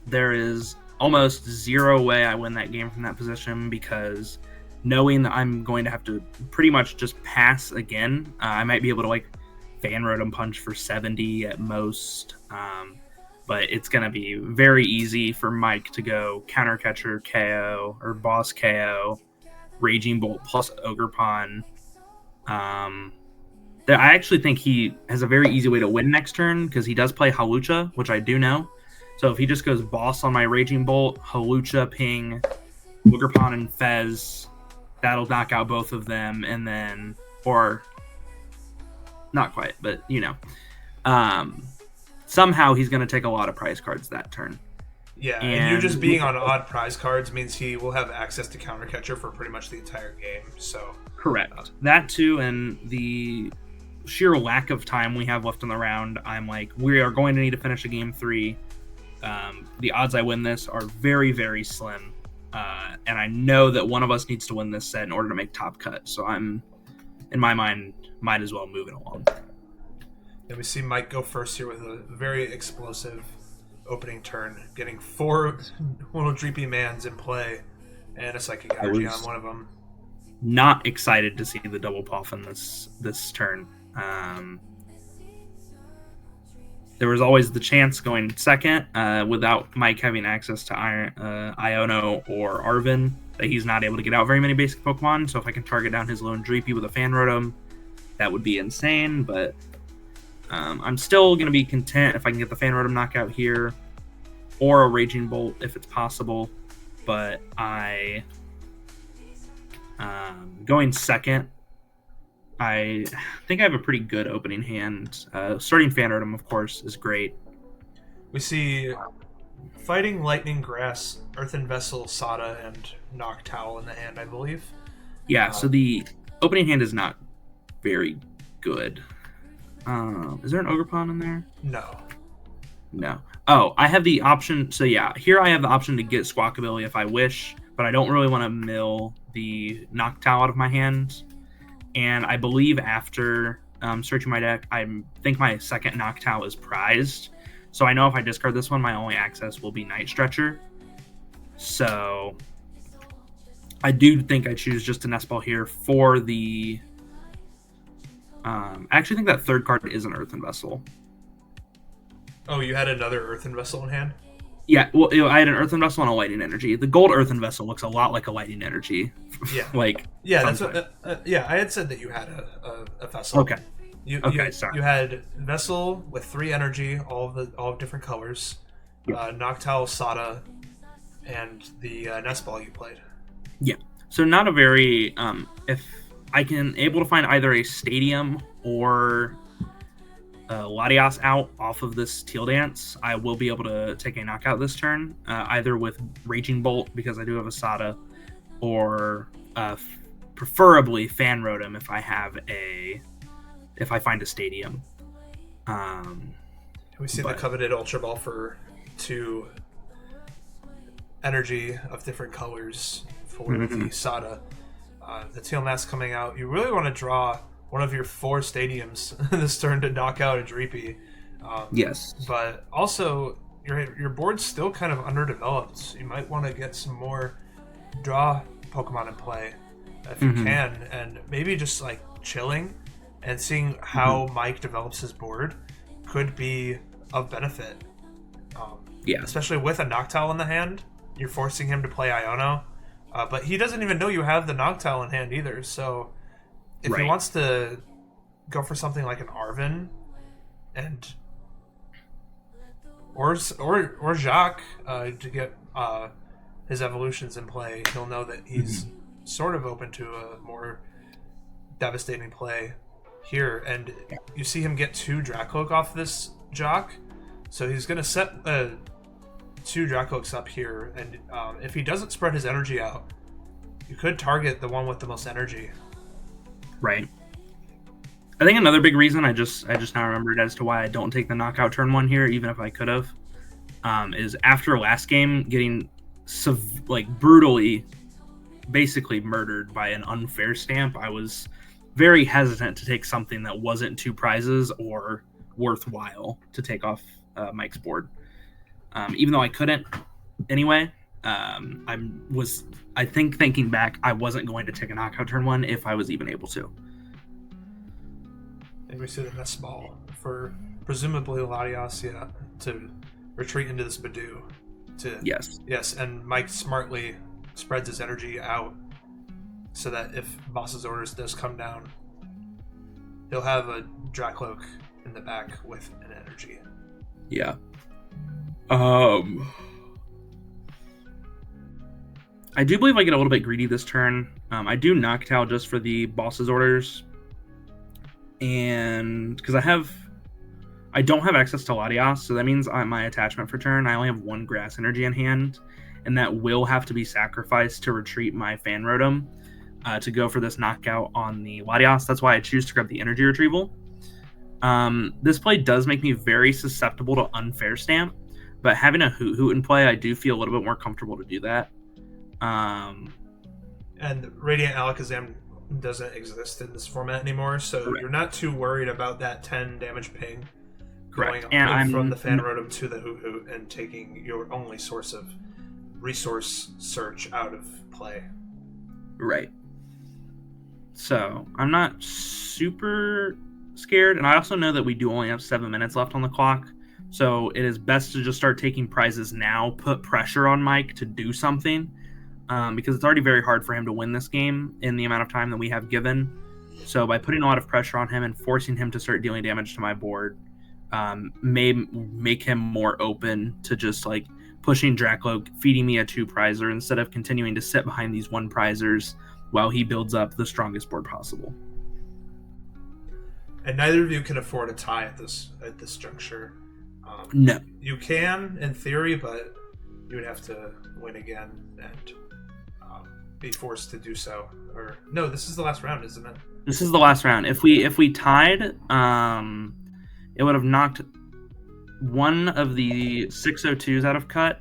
There is almost zero way I win that game from that position, because knowing that I'm going to have to pretty much just pass again, I might be able to Fan Rotom punch for 70 at most, but it's going to be very easy for Mike to go Counter Catcher KO or Boss KO, Raging Bolt plus Ogerpon. I actually think he has a very easy way to win next turn, because he does play Hawlucha, which I do know. So if he just goes Boss on my Raging Bolt, Hawlucha, Ping, Ogerpon, and Fez, that'll knock out both of them, and then, or not quite, but somehow he's going to take a lot of prize cards that turn. Yeah, and you just being on odd prize cards means he will have access to Counter Catcher for pretty much the entire game. So correct. That too, and the sheer lack of time we have left in the round, I'm like, we are going to need to finish a game 3. The odds I win this are very, very slim. And I know that one of us needs to win this set in order to make top cut. So I'm, in my mind, might as well move it along. And we see Mike go first here with a very explosive opening turn, getting 4 little Dreepy Mans in play and a Psychic Energy on one of them. Not excited to see the double Puff in this turn. There was always the chance going second without Mike having access to Iono or Arven, that he's not able to get out very many basic Pokemon. So if I can target down his lone Dreepy with a Fan Rotom, that would be insane. But I'm still going to be content if I can get the Fan Rotom knockout here, or a Raging Bolt if it's possible. But going second, I think I have a pretty good opening hand. Starting Fan Rotom, of course, is great. We see Fighting Lightning, Grass, Earthen Vessel, Sada, and Noctowl in the hand, I believe. Yeah, so the opening hand is not very good. Is there an Ogerpon in there? No. Oh, I have the option. So yeah, here I have the option to get Squawkabilly if I wish, but I don't really want to mill the Noctowl out of my hand. And I believe after searching my deck, I think my second Noctowl is prized. So I know if I discard this one, my only access will be Night Stretcher. So I do think I choose just a Nest Ball here for the... I actually think that third card is an Earthen Vessel. Oh, you had another Earthen Vessel in hand? Yeah, well, I had an Earthen Vessel and a Lightning Energy. The gold Earthen Vessel looks a lot like a Lightning Energy. Yeah, that's what. I had said that you had a vessel. Okay. Sorry. You had Vessel with 3 energy, all of different colors. Yeah. Noctowl, Sada, and the Nest Ball you played. Yeah. So not a very if I can able to find either a Stadium or Latias out off of this Teal Dance, I will be able to take a knockout this turn, either with Raging Bolt because I do have a Sada, or preferably Fan Rotom if I find a Stadium. We see the coveted Ultra Ball for 2 energy of different colors for the Sada. The Teal Mask coming out. You really want to draw one of your 4 Stadiums this turn to knock out a Dreepy. Yes. But also, your board's still kind of underdeveloped. So you might want to get some more draw Pokemon in play if you can, and maybe just like chilling and seeing how Mike develops his board could be of benefit. Especially with a Noctowl in the hand, you're forcing him to play Iono, but he doesn't even know you have the Noctowl in hand either. So if he wants to go for something like an Arven and or Jacques to get his evolutions in play, he'll know that he's sort of open to a more devastating play here. And you see him get 2 Dracloak off this Jacques, so he's going to set 2 Dracloaks up here, and if he doesn't spread his energy out, you could target the one with the most energy. Right. I think another big reason I just now remembered as to why I don't take the knockout turn 1 here, even if I could have, is after last game getting brutally, basically murdered by an unfair stamp. I was very hesitant to take something that wasn't 2 prizes or worthwhile to take off Mike's board. Even though I couldn't anyway, I think thinking back, I wasn't going to take a knockout turn 1 if I was even able to. And we see the nest ball for presumably Latias to retreat into this Badoo. Yes, and Mike smartly spreads his energy out so that if Boss's Orders does come down, he'll have a Dracloak in the back with an energy. Yeah. I do believe I get a little bit greedy this turn. I do Noctowl just for the Boss's Orders. And because I don't have access to Latias, so that means my attachment for turn, I only have 1 grass energy in hand, and that will have to be sacrificed to retreat my Fan Rotom to go for this knockout on the Latias. That's why I choose to grab the energy retrieval. This play does make me very susceptible to unfair stamp, but having a Hoot in play, I do feel a little bit more comfortable to do that. And Radiant Alakazam doesn't exist in this format anymore, so you're not too worried about that 10 damage ping going from the Fan Rotom to the Hoot and taking your only source of resource search out of play. Right. So I'm not super scared, and I also know that we do only have 7 minutes left on the clock, so it is best to just start taking prizes now, put pressure on Mike to do something, because it's already very hard for him to win this game in the amount of time that we have given. So by putting a lot of pressure on him and forcing him to start dealing damage to my board, may make him more open to just like pushing Dracloak, feeding me a 2 prizer instead of continuing to sit behind these 1 prizers while he builds up the strongest board possible. And neither of you can afford a tie at this juncture. No. You can, in theory, but you would have to win again and be forced to do so. Or no, this is the last round, isn't it? This is the last round. If we tied, it would have knocked one of the 602s out of cut,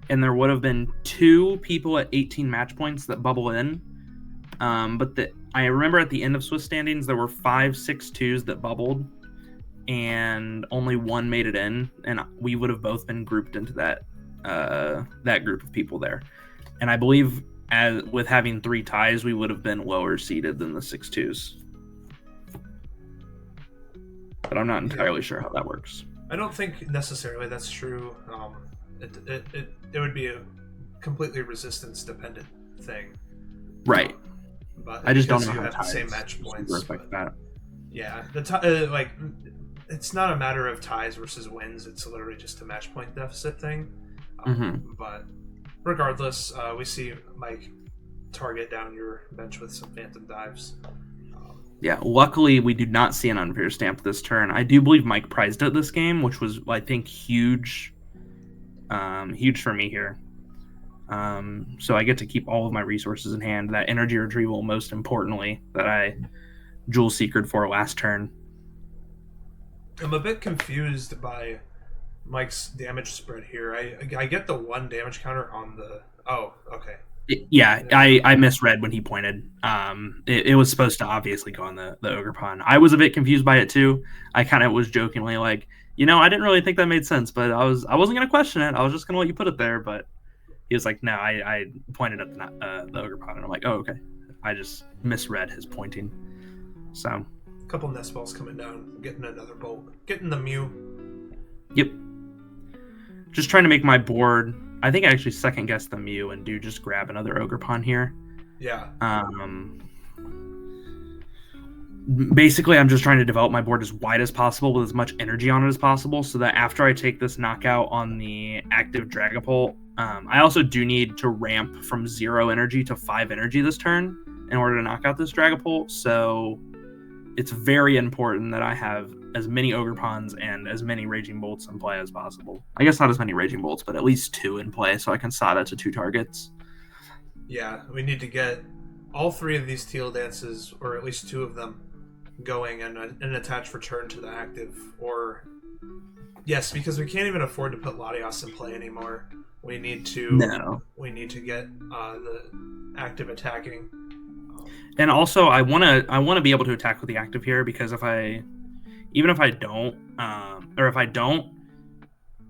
and there would have been 2 people at 18 match points that bubble in. But I remember at the end of Swiss standings, there were 5 6-2s that bubbled, and only 1 made it in, and we would have both been grouped into that group of people there. And I believe with having 3 ties, we would have been lower seeded than the 6-2s. But I'm not entirely sure how that works. I don't think necessarily that's true. It would be a completely resistance dependent thing. Right. But I just don't know you how have the same match points. Like that. Yeah, it's not a matter of ties versus wins. It's literally just a match point deficit thing. But regardless, we see Mike target down your bench with some Phantom Dives. Yeah, luckily we do not see an unfair stamp this turn. I do believe Mike prized it this game, which was, I think, huge for me here. So I get to keep all of my resources in hand. That energy retrieval, most importantly, that I Jewel Seekered for last turn. I'm a bit confused by Mike's damage spread here. I get the 1 damage counter on the... Oh, okay. I misread when he pointed. It was supposed to obviously go on the Ogre Pond. I was a bit confused by it too. I kind of was jokingly like, I didn't really think that made sense, but I wasn't gonna question it. I was just gonna let you put it there. But he was like, no, I pointed at the ogre pod, and I'm like, oh, okay. I just misread his pointing. So, A couple nest balls coming down, getting another bolt, getting the Mew. yep. Just trying to make my board. I think I actually second guess the Mew and do just grab another ogre pawn here. Yeah. Basically, I'm just trying to develop my board as wide as possible with as much energy on it as possible, so that after I take this knockout on the active Dragapult, I also do need to ramp from 0 energy to 5 energy this turn in order to knock out this Dragapult. So it's very important that I have as many Ogre Pawns and as many Raging Bolts in play as possible. I guess not as many Raging Bolts, but at least 2 in play so I can Sada to 2 targets. Yeah, we need to get all 3 of these teal dances, or at least 2 of them, going and an attached return to the active. Or yes, because we can't even afford to put Latios in play anymore. We need to get the active attacking. And also, I want to be able to attack with the active here, because if I don't,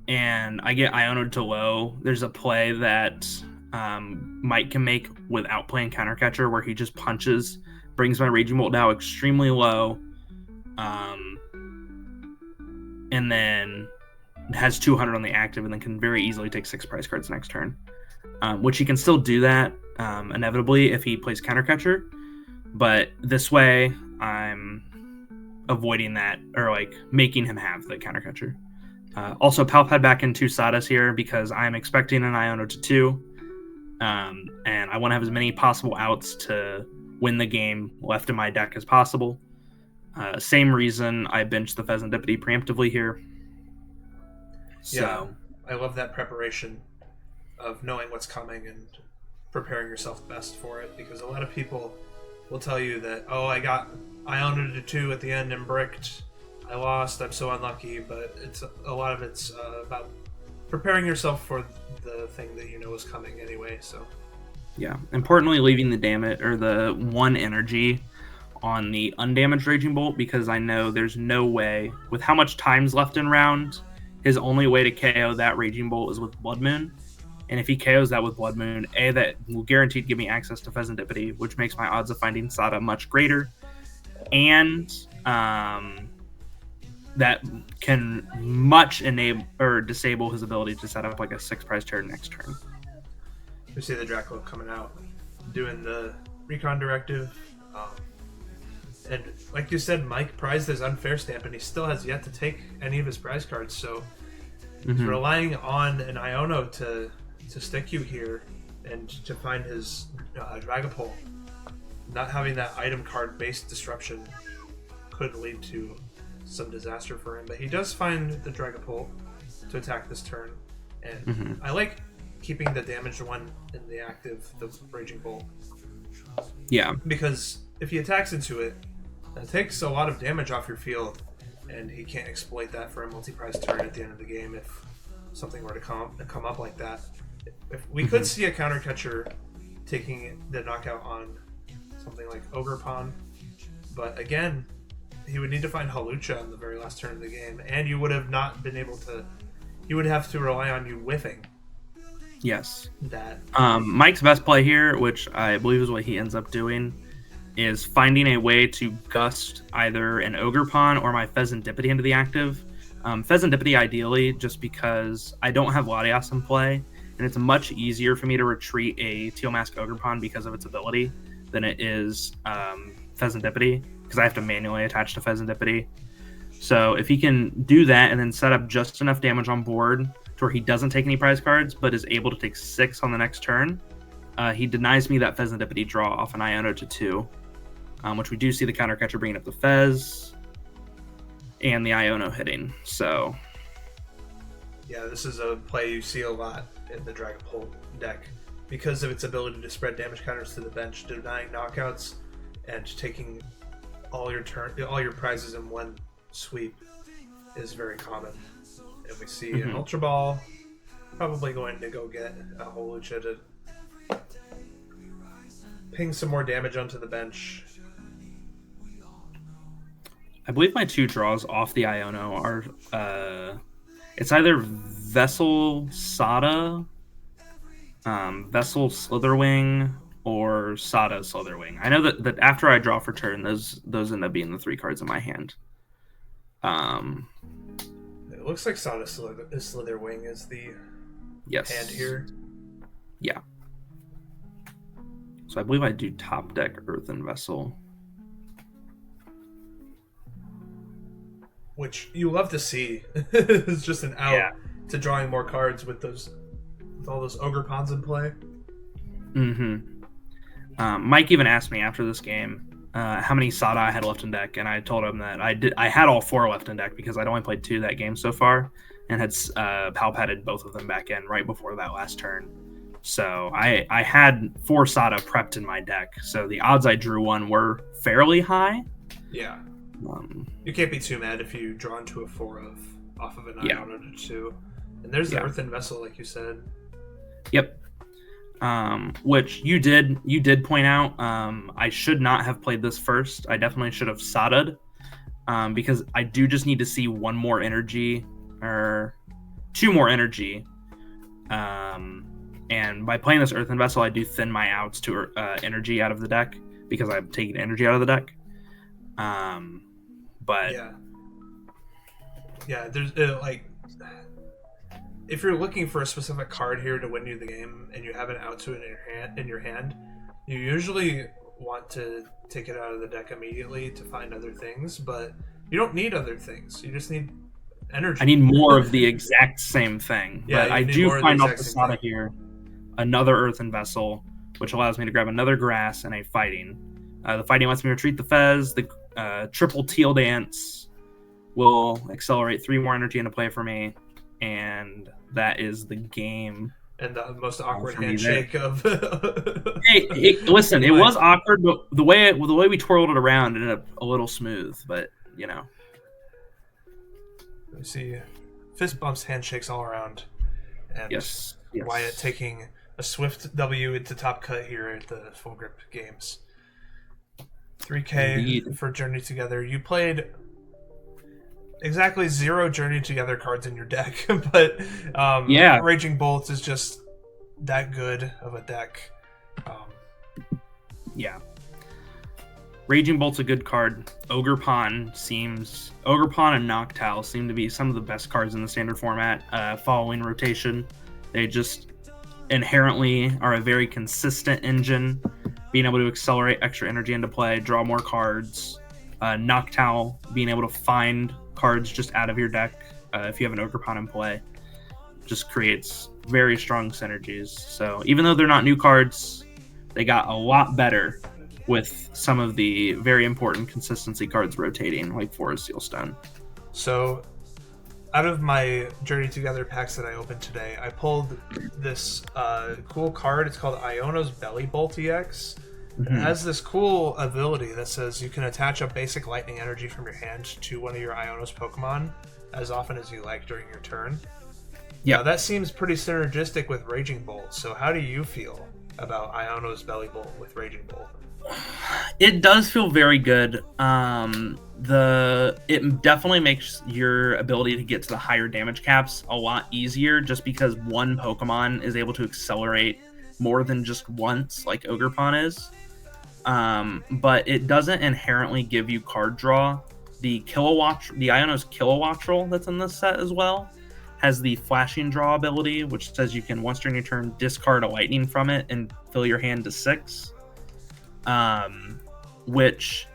and I get Ionoed to low, there's a play that Mike can make without playing Countercatcher, where he just punches, brings my Raging Bolt now extremely low, and then has 200 on the active, and then can very easily take 6 prize cards next turn. Which he can still do that inevitably if he plays Countercatcher, but this way I'm avoiding that, or like making him have the Countercatcher. Also, Palpad back in 2 Sadas here because I'm expecting an Iono to 2, and I want to have as many possible outs to win the game left in my deck as possible. Same reason I benched the Pheasantipity preemptively here. So, yeah, I love that preparation of knowing what's coming and preparing yourself best for it, because a lot of people will tell you that, oh, I owned it to 2 at the end and bricked, I lost, I'm so unlucky, but a lot of it's about preparing yourself for the thing that you know is coming anyway. So yeah, importantly, leaving the damage or the 1 energy on the undamaged Raging Bolt, because I know there's no way, with how much time's left in round, his only way to KO that Raging Bolt is with Blood Moon. And if he KOs that with Blood Moon, that will guaranteed give me access to Pheasantipity, which makes my odds of finding Sada much greater. And that can much enable or disable his ability to set up like a 6 prize turn next turn. We see the Dracula coming out, doing the Recon Directive. And like you said, Mike prized his unfair stamp, and he still has yet to take any of his prize cards. So he's relying on an Iono to stick you here and to find his Dragapult. Not having that item card based disruption could lead to some disaster for him, but he does find the Dragapult to attack this turn, and I like keeping the damaged one in the active, the Raging Bolt. Yeah, because if he attacks into it, that takes a lot of damage off your field, and he can't exploit that for a multi-prize turn at the end of the game if something were to come up like that. If we could see a counter catcher taking the knockout on something like Ogre Pawn, but again, he would need to find Halucha in the very last turn of the game, and you would have not been able to. He would have to rely on you whiffing. Yes. That. Mike's best play here, which I believe is what he ends up doing, is finding a way to gust either an Ogre Pawn or my Pheasantipity into the active. Pheasantipity ideally, just because I don't have Latias in play, and it's much easier for me to retreat a Teal Mask Ogre Pawn because of its ability than it is Pheasantipity, because I have to manually attach to Pheasantipity. So if he can do that and then set up just enough damage on board to where he doesn't take any prize cards, but is able to take 6 on the next turn, he denies me that Pheasantipity draw off an Iono to 2, which we do see the Countercatcher bringing up the Fez and the Iono hitting. So yeah, this is a play you see a lot in the Dragapult deck because of its ability to spread damage counters to the bench, denying knockouts and taking all your prizes in one sweep is very common. And we see an Ultra Ball probably going to go get a Halucha to ping some more damage onto the bench. I believe my 2 draws off the Iono are it's either Vessel Sada, Vessel Slitherwing, or Sada Slitherwing. I know that after I draw for turn, those end up being the 3 cards in my hand. It looks like Sada Slitherwing is the hand here. Yeah. So I believe I do top deck Earthen Vessel. Which you love to see. It's just an out to drawing more cards with all those Ogre Pawns in play. Mike even asked me after this game how many Sada I had left in deck, and I told him that I had all 4 left in deck because I'd only played 2 that game so far, and had palpatted both of them back in right before that last turn. So I had 4 Sada prepped in my deck, so the odds I drew one were fairly high. Yeah. You can't be too mad if you draw into a 4 off of an Iono to 2. And there's the Earthen Vessel, like you said. Yep. Which you did point out. I should not have played this first. I definitely should have Sada'd, because I do just need to see 1 more energy or 2 more energy. And by playing this Earthen Vessel, I do thin my outs to energy out of the deck because I'm taking energy out of the deck. But there's like, if you're looking for a specific card here to win you the game and you have an out to it in your hand, you usually want to take it out of the deck immediately to find other things, but you don't need other things. You just need energy. I need more of the exact same thing. Yeah, but I do find off the Sada here another Earthen Vessel, which allows me to grab another grass and a fighting. The fighting lets me retreat the Fez. The triple Teal Dance will accelerate 3 more energy into play for me, and that is the game. And the most awkward handshake of. Listen, it was awkward, but the way we twirled it around ended up a little smooth. But you know, you see, fist bumps, handshakes all around, and Wyatt taking a swift W into top cut here at the Full Grip Games. 3K Indeed. For Journey Together. You played exactly 0 Journey Together cards in your deck, but Raging Bolts is just that good of a deck. Raging Bolt's a good card. Ogre Pawn and Noctowl seem to be some of the best cards in the standard format. Following rotation, they just inherently are a very consistent engine, being able to accelerate extra energy into play, draw more cards. Noctowl being able to find cards just out of your deck if you have an Ogre Pawn in play just creates very strong synergies. So even though they're not new cards, they got a lot better with some of the very important consistency cards rotating, like Forest Sealstone. So out of my Journey Together packs that I opened today, I pulled this cool card. It's called Iono's Belly Bolt EX. Mm-hmm. It has this cool ability that says you can attach a basic lightning energy from your hand to one of your Iono's Pokemon as often as you like during your turn. Yeah, that seems pretty synergistic with Raging Bolt. So how do you feel about Iono's Belly Bolt with Raging Bolt? It does feel very good. It definitely makes your ability to get to the higher damage caps a lot easier, just because one Pokemon is able to accelerate more than just once, like Ogre Pawn is. But it doesn't inherently give you card draw. The Iono's Kilowattrel that's in this set as well has the flashing draw ability, which says you can once during your turn discard a lightning from it and fill your hand to 6. Which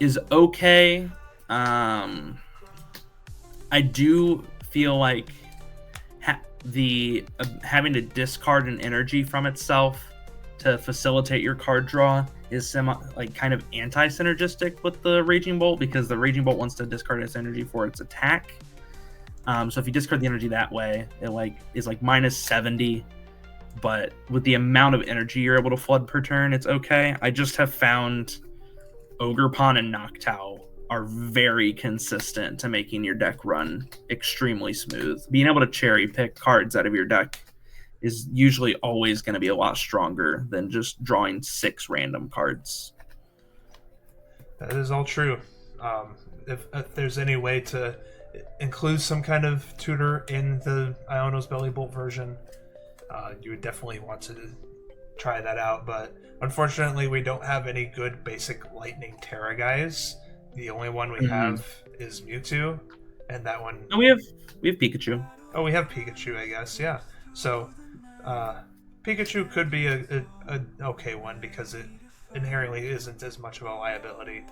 is okay. I do feel like having to discard an energy from itself to facilitate your card draw is kind of anti-synergistic with the Raging Bolt, because the Raging Bolt wants to discard its energy for its attack. So if you discard the energy that way, it is minus 70. But with the amount of energy you're able to flood per turn, it's okay. I just have found Ogre Pawn and Noctowl are very consistent to making your deck run extremely smooth. Being able to cherry pick cards out of your deck is usually always going to be a lot stronger than just drawing 6 random cards. That is all true. if there's any way to include some kind of tutor in the Iono's Belly Bolt version, you would definitely want to try that out. But unfortunately, we don't have any good basic Lightning Terra guys. The only one we have is Mewtwo, and that one. And we have Pikachu. Oh, we have Pikachu, I guess. Yeah. So, Pikachu could be a okay one because it inherently isn't as much of a liability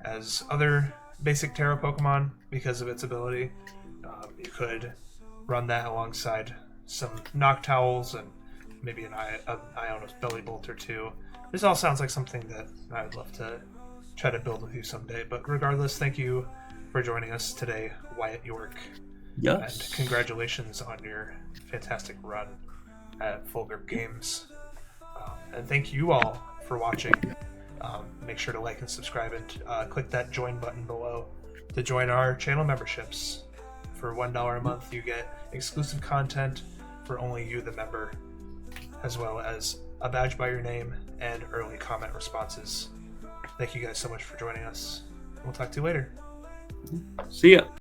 as other basic Terra Pokemon because of its ability. You could run that alongside some Noctowls and maybe an Iono's Belly Bolt or two. This all sounds like something that I would love to try to build with you someday. But regardless, thank you for joining us today, Wyatt York. Yes. And congratulations on your fantastic run at Full Grip Games. And thank you all for watching. Make sure to like and subscribe and click that join button below to join our channel memberships. For $1 a month, you get exclusive content for only you, the member, as well as a badge by your name and early comment responses. Thank you guys so much for joining us. We'll talk to you later. See ya.